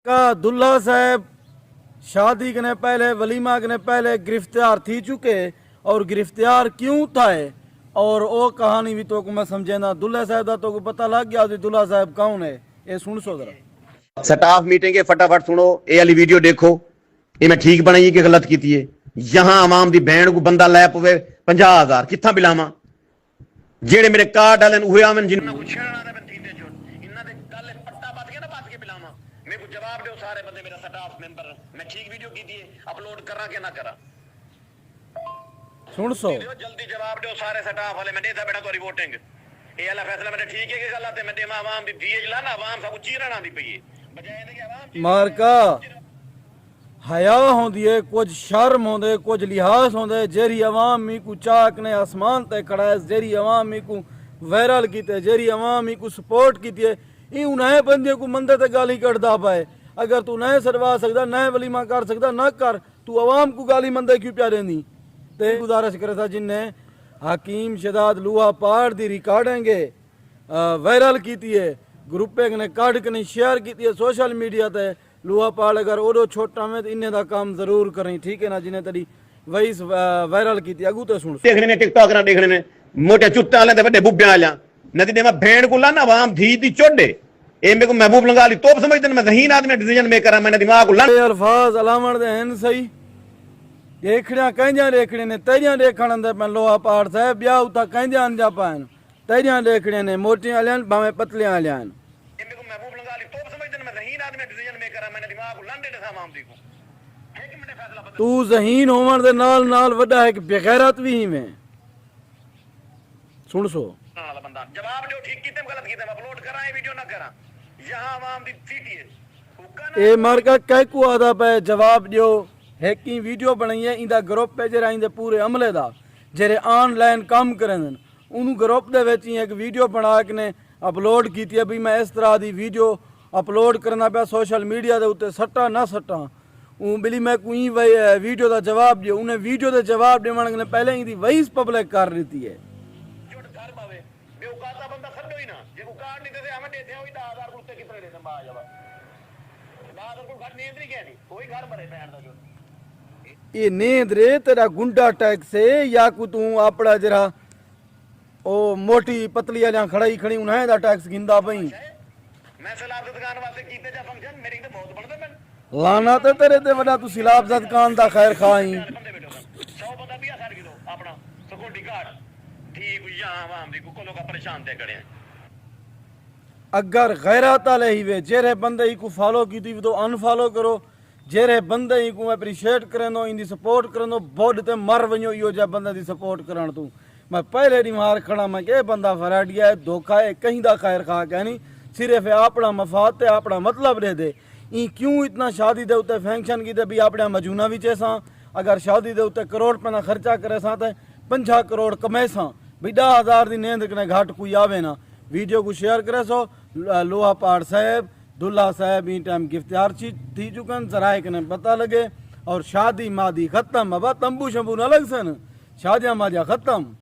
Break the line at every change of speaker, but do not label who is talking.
का दुल्ला साहब शादी के पहले वलीमा के पहले गिरफ्तार थी चुके और गिरफ्तार क्यों था और वो कहानी भी तो को मैं समझेना दुल्ला साहब का तो को पता लग गया दुल्ला साहब कौन है ये सुन सो जरा
स्टाफ मीटिंग है फटाफट सुनो ये वाली वीडियो देखो ये मैं ठीक बनाई कि गलत की है यहां आवाम दी बहन को बंदा लै पवे 50,000 किथा बिलावा जेड़े मेरे कार्ड वाले हुए आवन जिन्ना कुछ छेड़ना दे बंदीते जो इन्ना दे गल पट्टा बात के ना बात के बिलावा मेरे को जवाब दो सारे बंदे मेरा स्टाफ मेंबर मैं ठीक वीडियो की दी अपलोड करा के ना करा
सुन सो
जल्दी जवाब दो सारे स्टाफ वाले मैं देता बेटा तो रिपोर्टिंग ये वाला फैसला मैंने ठीक है कि गलत है मैं देवा आवाम दी भेज ला ना आवाम सब चीरना दी पई बजाय ने कि आवाम
मारका हया होंदी है कुछ शर्म होंदे कुछ लिहाज होंदे जेरी अवाम मी को चाक ने आसमान ते खड़ा है जेरी अवाम मी को वायरल कीते जेरी अवाम मी को सपोर्ट कीती है ई नए बंदे को मंदे ते गाली कढ़दा पाए अगर तू नए सरवा सकदा नए वलीमा कर सकदा ना कर तू अवाम को गाली मंदे क्यों प्या देंदी ते गुजारिश करे था जिनने हकीम शहजाद लूहा पहाड़ दी रिकॉर्डिंग वायरल कीती है ग्रुप ने कढ़ के शेयर की है सोशल मीडिया ते लूहा पहाड़ अगर ओडो छोटा में तो इन्हें दा काम जरूर करें ठीक है ना जिन्हें तेरी वॉइस वायरल की अगू तो सुन
देखने ने टिकटॉक ना देखने ने मोटे चुट्टे वाले ते बड़े बुब्बे वाले नदी ने मैं भेड़ को लाना आवाम धी दी चोडे ए मेरे को महबूब लंगा ली तोप समझते मैं ज़हीन आदमी डिसीजन मेकर मैंने दिमाग को लाना
अल्फाज अलामण दे हैं सही देखड़िया कंजा देखड़े ने तेरिया देखण अंदर मैं लोहा पहाड़ साहब ब्याह उता कंजा अंजा पान तेरिया देखड़े ने मोटियां वालियां भावे पतलियां वालियां
ए मेरे को महबूब लंगा ली तोप समझते मैं ज़हीन आदमी डिसीजन मेकर मैंने दिमाग को लांडे दे आवाम दी को एक मिनट फैसला बदल
तू ज़हीन होवन दे नाल नाल वड्डा है कि बेगैरत भी ही में सुन सो
वाला बंदा जवाब दो ठीक कीते गलत कीते अपलोड करा ये वीडियो ना करा यहां आवाम दी सीटी है
ए मार का कह को आदा पे जवाब दियो हैकी वीडियो बनाई है इंदा ग्रुप पे जरा इंदे पूरे अमले दा जेरे ऑनलाइन काम करन उनु ग्रुप दे विच एक वीडियो बना के ने अपलोड कीती है भी मैं इस तरह दी वीडियो अपलोड करना पे सोशल मीडिया दे उत्ते सट्टा ना सट्टा ऊ बिली मैं कोई वीडियो दा जवाब दियो उन्हें वीडियो दे जवाब देवण ने पहले इंदी वॉइस पब्लिक कर दी है
जो घर पावे बेउकाता बंदा खड्डो ही ना जे को कार्ड नहीं देते हमें देते हो 10,000 रुपए कितने देते बा जावा 10,000 रुपए घर नींद नहीं कहनी कोई घर भरे बैठ दा जो
ये नींद रे तेरा गुंडा टैक्स है या को तू अपना जरा ओ मोटी पतली वालियां खड़ाई खड़ी उन्हें दा टैक्स गिंदा पई
मैं सलाब दुकान वास्ते कीते जा फंक्शन मेरी तो बहुत बनदे मैं
लाना ते तेरे ते वडा तू सिलाब दुकान दा खैर खाई
100 बंदा भी साड़ किलो अपना सिक्योरिटी गार्ड ठीक यहां आवाम दी को लोग परेशान ते खड़े
अगर गैरत वाले ही वे जेरे बंदे ही को फॉलो की थी तो अनफॉलो करो जेरे बंदे ही को अप्रीशिएट करनो इंदी सपोर्ट करनो बोड ते मर वणो यो जा बंदे दी सपोर्ट करण तू मैं पहले दी मार खड़ा मैं के बंदा फराडिया है धोखा है कहीं दा खैर खा के नहीं सिर्फ अपना मफाद ते अपना मतलब दे दे ई क्यों इतना शादी दे उत्ते फंक्शन की ते भी अपना मजूना भी चेसा अगर शादी दे उत्ते करोड़ रुपया खर्चा करे सा ते 50 करोड़ कमाए सा भी 10,000 दी नींद कने घाट कोई आवे ना वीडियो को शेयर करे सो लोहा पहाड़ साहब दुल्ला साहब ई टाइम गिरफ्तार थी चुकन जराए कने पता लगे और शादी मादी खत्म अब तंबू शंबू न लग सन शादियां मादियां खत्म।